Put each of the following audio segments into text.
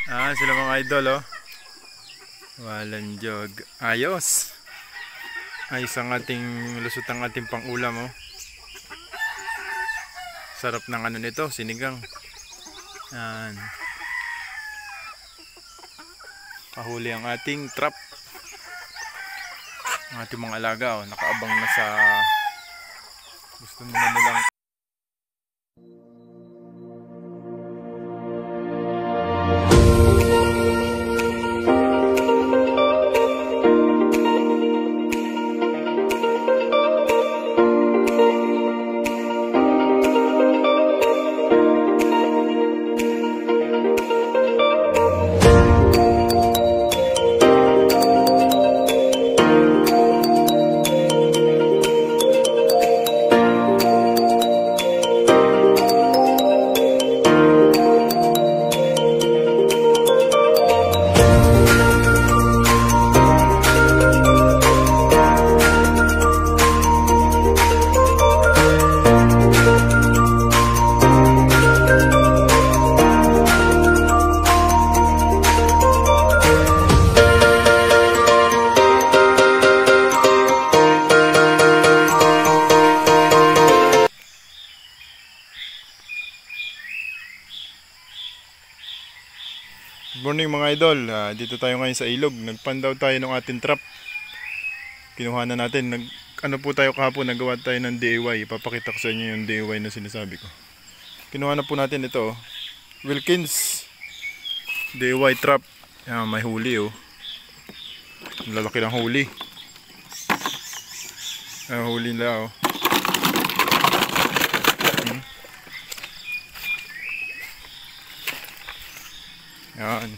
Sila mga idol, oh. Walang jog. Ayos. Ayos ang ating lusot ang ating pangulam, oh. Sarap ng ano nito, sinigang. Yan. Kahuli ang ating trap. Ang ating mga alaga, oh, nakaabang na sa gusto nila nilang. Good morning mga idol, dito tayo ngayon sa ilog. Nagpandaw tayo ng ating trap. Kinuha na natin. Ano po tayo kahapon, nagawa tayo ng DIY. Ipapakita ko sa inyo yung DIY na sinasabi ko. Kinuha na po natin ito, Wilkins DIY trap. May huli, oh. Ang lalaki ng huli. Huli nila, oh. Yan.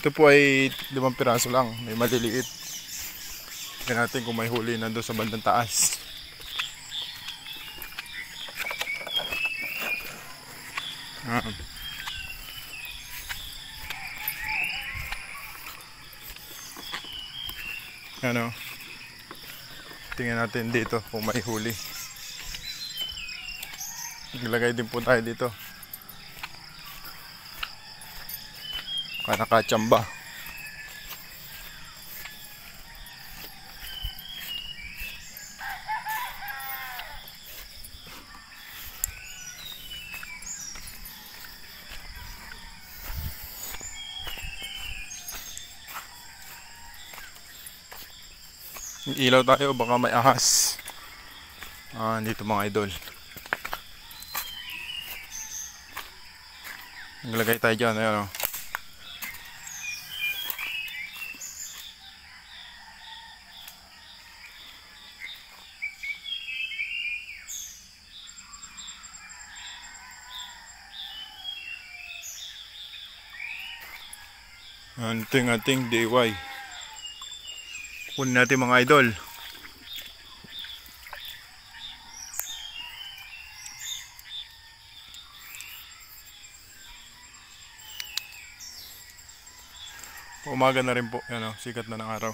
Ito po ay 5 piraso lang. May maliliit. Tignan natin kung may huli nandun sa bandang taas. Yan. Yan, oh. Tingnan natin dito kung may huli. Naglagay din po tayo dito. Nakachamba. Ilaw tayo, baka may ahas. Dito mga idol. Naglagay tayo dyan, ayan, oh. Ito yung ating DIY. Kunin natin mga idol. Umaga na rin po. Yan, oh, sikat na ng araw.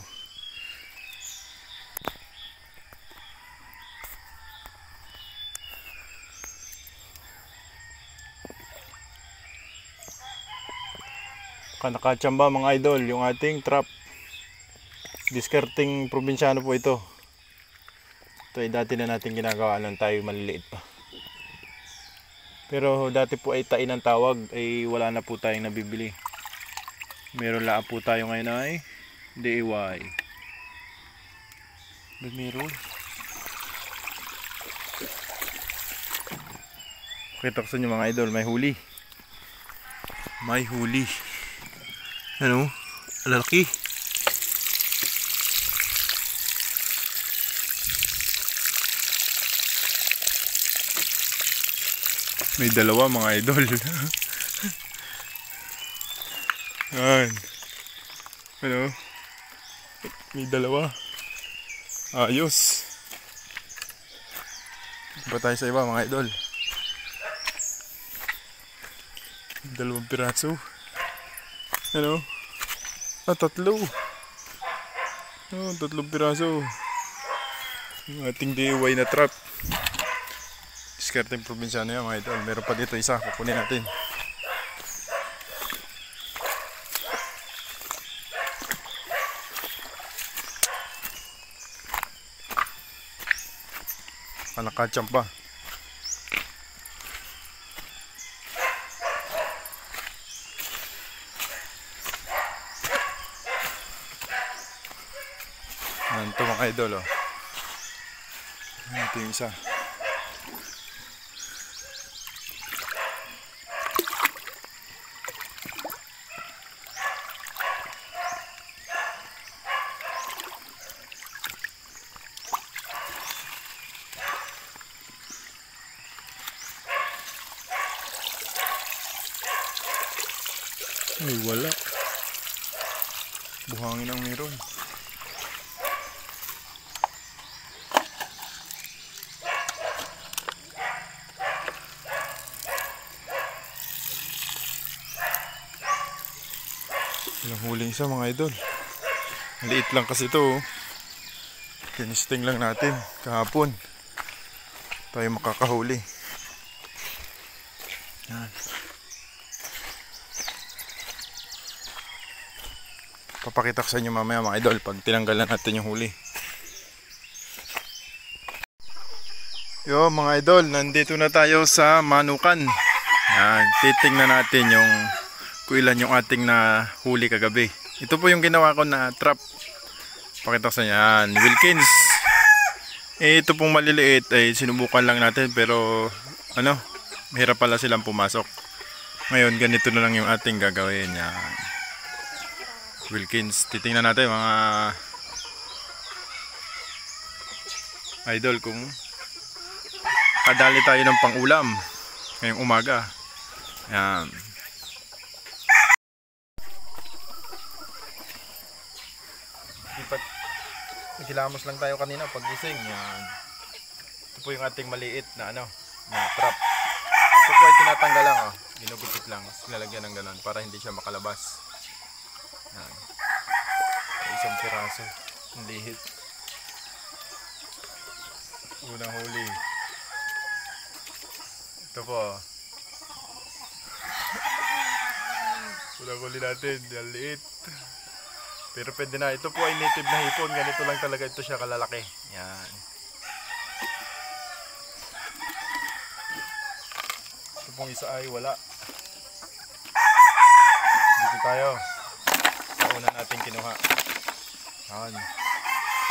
Nakachamba mga idol yung ating trap. Discarding probinsyano po ito. Ito ay dati na natin ginagawa nung tayo maliliit pa. Pero dati po ay tain ang tawag, ay wala na po tayong nabibili. Meron lang po tayo ngayon ay DIY. Meron. Kita ko sa inyo mga idol, may huli. May huli. Ano? Lalaki. May dalawa mga idol. Yan. Ano? May dalawa. Ayos. Ba tayo sa iba mga idol? 2 piraso. Ano? 3. 3 piraso. Yung ating DIY na trap. Discarding probinsyano yan mga idol. Meron pa dito isa. Kukunin natin. Nakacham pa. Ayan ito mga idol, oh. Ito yung isa. Ay, wala. Buhangin ang meron. Ilang huling isa mga idol. Maliit lang kasi ito, oh. Kinisting lang natin kahapon. Tayo makakahuli. Yan. Papakita ko sa inyo mamaya mga idol pag tinanggal na natin yung huli. Yo mga idol, nandito na tayo sa Manukan. Yan, titingnan natin yung kung ilan yung ating na huli kagabi. Ito po yung ginawa ko na trap. Pakita ko sa inyo. Yan, Wilkins. Ito pong maliliit ay sinubukan lang natin pero ano, mahirap pala silang pumasok. Ngayon ganito na lang yung ating gagawin. Yan, Wilkins. Titingnan natin mga idol kung kadali tayo ng pang-ulam ngayong umaga. Yan. Nagilamos lang tayo kanina pag gising. Yan. Ito po yung ating maliit na ano, na trap. Ito po ay tinatanggal lang, oh. Ginugupit lang, nilalagyan ng ganon para hindi siya makalabas. Yan. Isang piraso ng lihit. Unang huli. Ito po. Unang huli natin, yan liit. Pero pwede na. Ito po ay native na hipon. Ganito lang talaga ito siya kalalaki. Yan. Ito pong isa ay wala. Dito tayo. Sa una natin kinuha. Yan.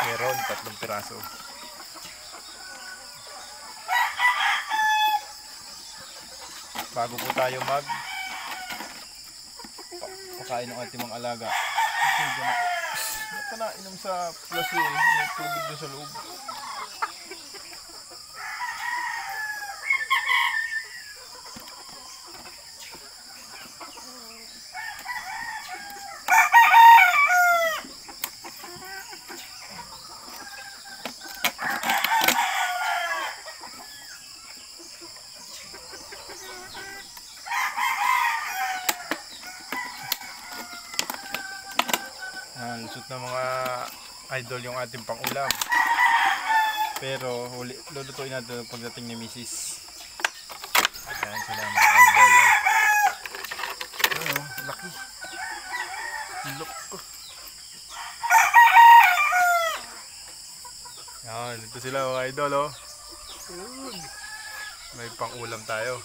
Meron 3 piraso. Bago po tayo pakain ng ating mga alaga. Ito na, inom sa plaso, may tubig doon sa loob. Lusot na mga idol yung ating pang-ulam. Pero lulutuin natin pagdating ni Mrs. Ayan sila mga idol. Ayan, laki. Look ko. Ayan, ito sila mga idol, oh. May pang-ulam tayo.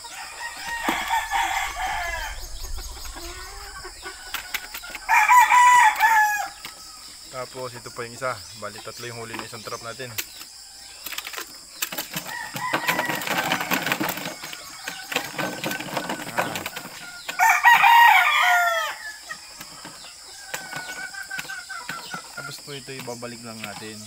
Tapos ito pa yung isa. Bali 3 yung huli ng isang trap natin. Tapos po ito ibabalik lang natin.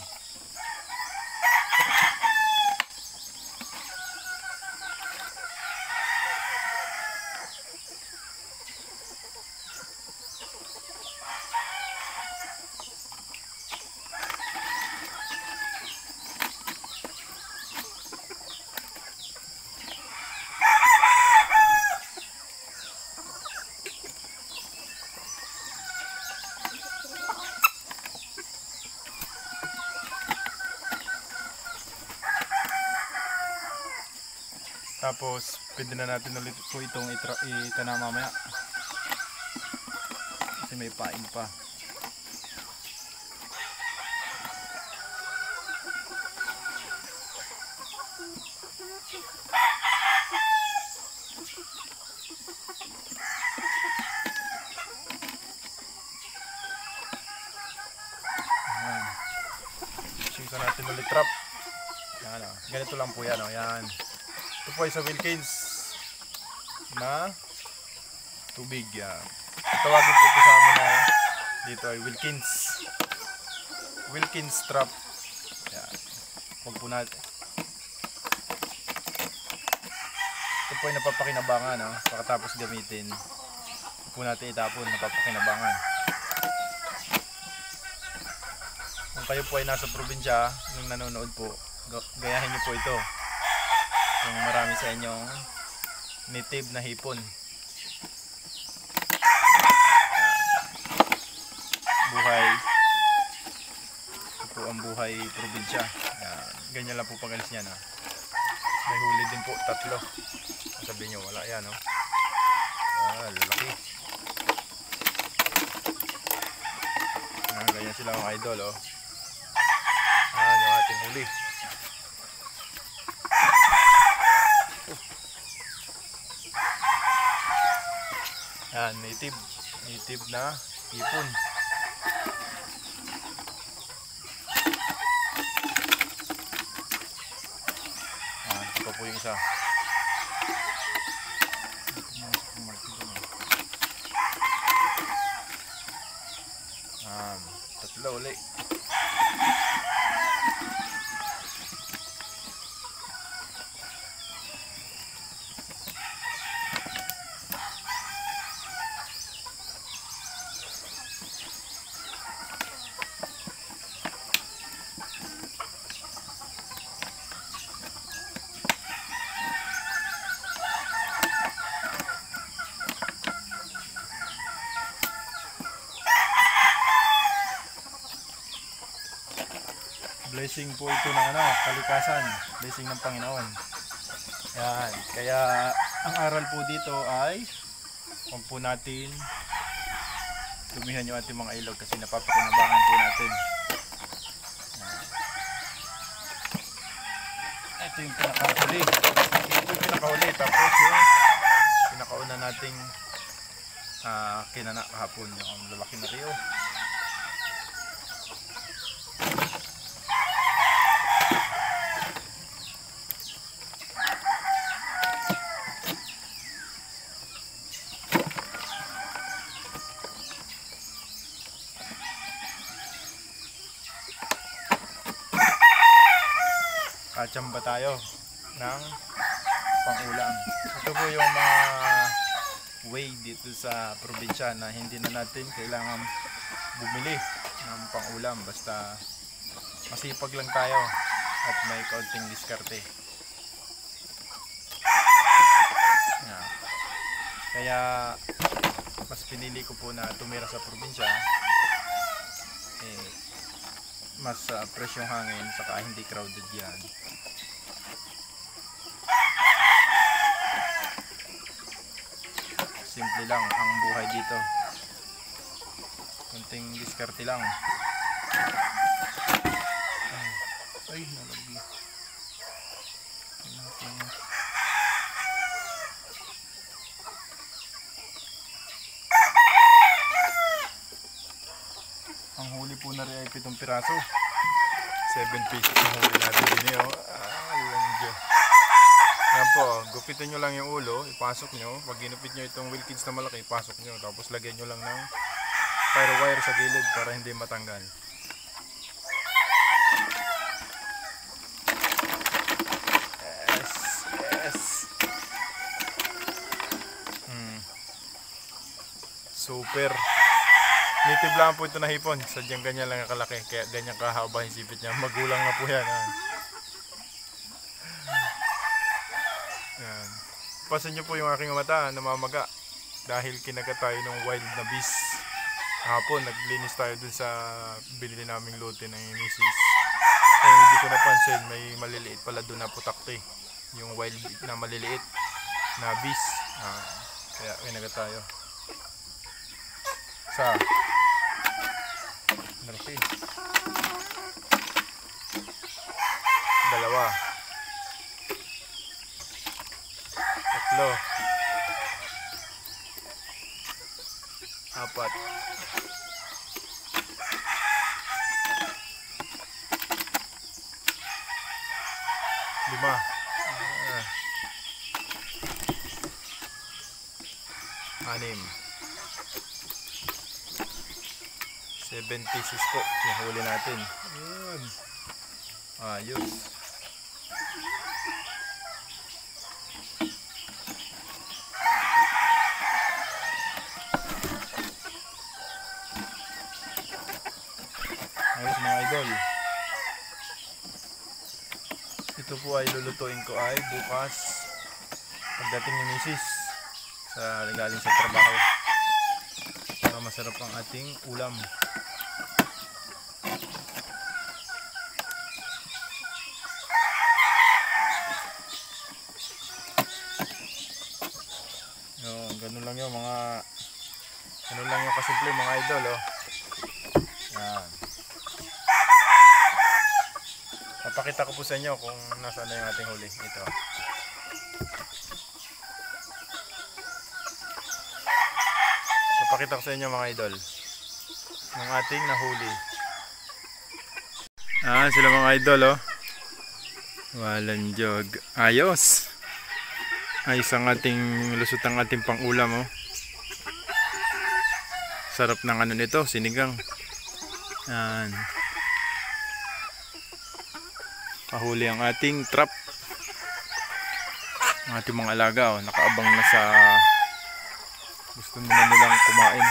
Tapos pwede na natin ulit po itong itana mamaya. Kasi may pain pa. Ito natin ulit trap. Yan, ganito lang po yan. Yan. Ito po ay sa Wilkins na tubig. Yan. Tawagin po sa amin na dito ay Wilkins trap. Yan. Huwag po natin. Ito po ay napapakinabangan. Pagkatapos gamitin, huwag po natin itapon. Napapakinabangan. Kung kayo po ay nasa probinsya nung nanonood po, gayahin niyo po ito. Kung marami sa inyong native na hipon. Buhay. Ito po ang buhay probinsya. Ganyan lang po pag-alis niya. May huli din po, 3. Sabi niyo, wala yan. Lalaki. Ganyan sila mga idol. Yung ating huli. Yan, native na hipon. Ito po yung isa. Tatlo ulit. Blessing po ito ng kalikasan, blessing ng Panginoon. Yan, kaya ang aral po dito ay huwag po natin dumihan yung ating mga ilog kasi napapakinabangan po natin. Ito yung pinakahuli. Tapos yung pinakauna nating kinana kahapon, yung lalaki na rio. Katsamba tayo ng pang-ulam. Ito po yung mga way dito sa probinsya na hindi na natin kailangan bumili ng pang-ulam. Basta masipag lang tayo at may kaunting diskarte. Kaya mas pinili ko po na tumira sa probinsya. Mas fresh yung hangin, saka hindi crowded yan. Simple lang ang buhay dito. Kunting diskarte lang. Ay, nalagay. Ang huli po na rin ay 7 piraso. 7 pieces ang huli natin din. Yan po, gupitin nyo lang yung ulo, ipasok nyo. Pag ginupit nyo itong Wilkins na malaki, ipasok nyo. Tapos lagyan nyo lang ng pyro wire sa gilid para hindi matanggal. Yes. Super. Native lang po ito na hipon. Sadyang ganyan lang kalaki. Kaya ganyan kahaba yung sipit niya. Magulang na po yan. Yan. Pasin nyo po yung aking mata. Namamaga. Dahil kinagat tayo ng wild na beast. Hapon, naglinis tayo dun sa binili naming lote ng misis. Hindi ko napansin. May maliliit pala dun na putakte. Yung wild na maliliit na beast. Kaya kinagat tayo. Sa malaki. 2. 3. 4. 5. 6. 76 po yung huli natin. Ayan. Ayos. Ayos mga idol. Ito po ay lulutuin ko ay bukas pagdating ni misis sa galing sa trabaho. Para masarap ang ating ulam. Yun, ganun lang yung mga ganun lang yung kasimple mga idol, oh. Yan. Papakita ko po sa inyo kung nasaan na yung ating huli. Ito. Papakita ko sa inyo mga idol ng ating nahuli. Sila mga idol, oh. Walang jog. Ayos. Ayos ang ating lusot ang ating pangulam, oh. Sarap ng ano nito, sinigang. Yan. Kahuli ang ating trap. Ang ating mga alaga, oh, nakaabang na sa gusto nila nilang kumain.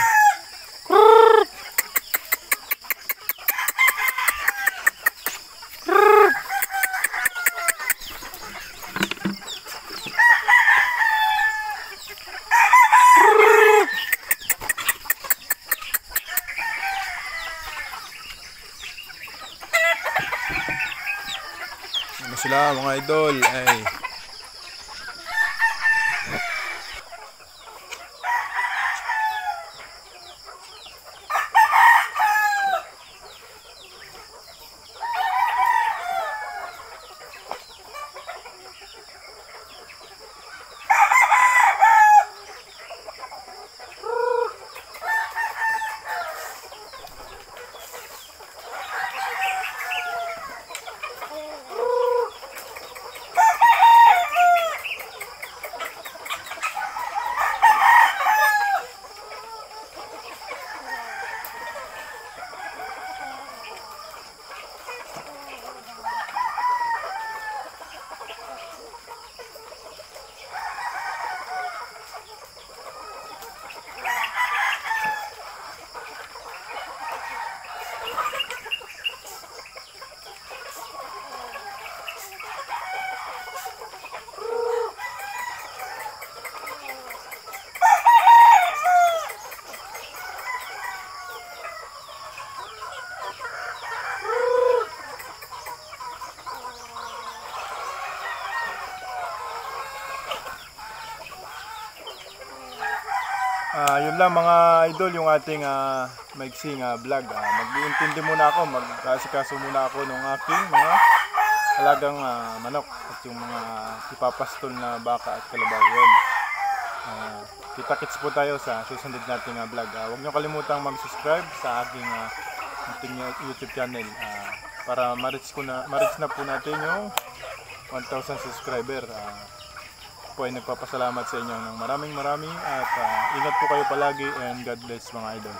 Ano sila mga idol? Ay. Yun lang mga idol yung ating maiksing vlog. Mag-iintindi muna ako, mag-asikaso muna ako ng aking mga alagang manok at yung mga ipapastol na baka at kalabaw. Yun. Kita-kits po tayo sa susunod nating vlog. Huwag nyo kalimutang mag-subscribe sa aking YouTube channel para ma-reach na po natin yung 1,000 subscriber. Po ay nagpapasalamat sa inyo ng maraming at ingat po kayo palagi and God bless mga idol.